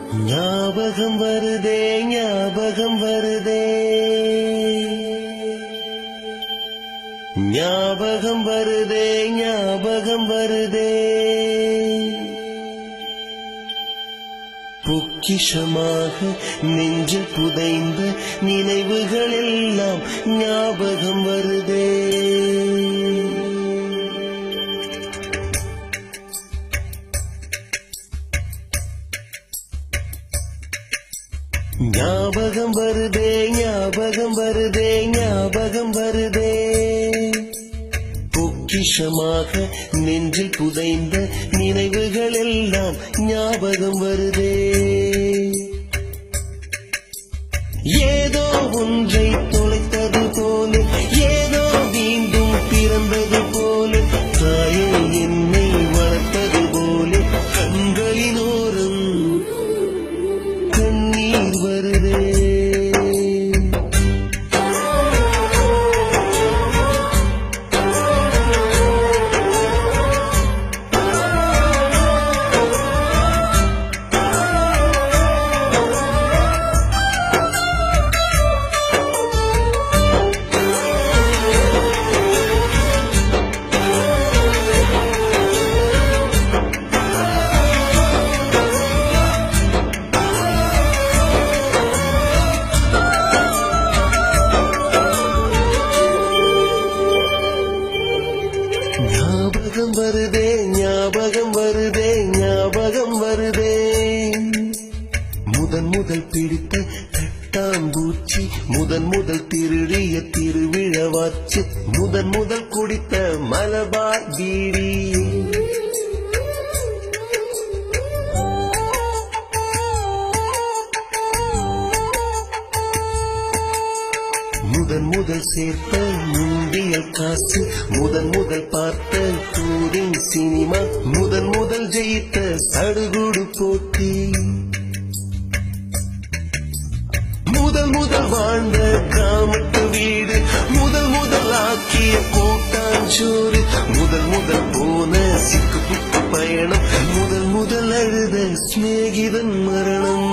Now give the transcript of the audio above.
ஞாபகம் வருதே ஞாபகம் வருதே ஞாபகம் வருதே ஞாபகம் வருதே பொக்கிஷமாக நெஞ்சில் புதைந்த நினைவுகள் எல்லாம் ஞாபகம் வருதே ஞாபகம் வருதே ஞாபகம் வருதே ஞாபகம் வருதே பொக்கிஷமாக நெஞ்சில் புதைந்த நினைவுகள் எல்லாம் ஞாபகம் வருதே ஏதோ ஒன்றை தொலைத்தது போல ஏதோ மீண்டும் பிறந்தது போல தாயே என்னை வளர்த்தது போல கண்களினோரம் கண்ணீர் வருதே ஞாபகம் வருதே ஞாபகம் வருதே ஞாபகம் வருதே முதல் பிடித்த தட்டாம்பூச்சி முதல் திருடிய திருவிழவாச்சு முதல் குடித்த மலபார் பீடி முதல் சேர்த்த முந்தியல் காசு முதல் பார்த்த டூரிங் சினிமா முதல் ஜெயித்த சடுகுடு போட்டி முதல் வாழ்ந்த கிராமத்து வீடு முதல் ஆக்கிய கூட்டாஞ்சோறு முதல் போன சிக்கு புக்கு பயணம் முதல் அழுத சிநேகிதன் மரணம்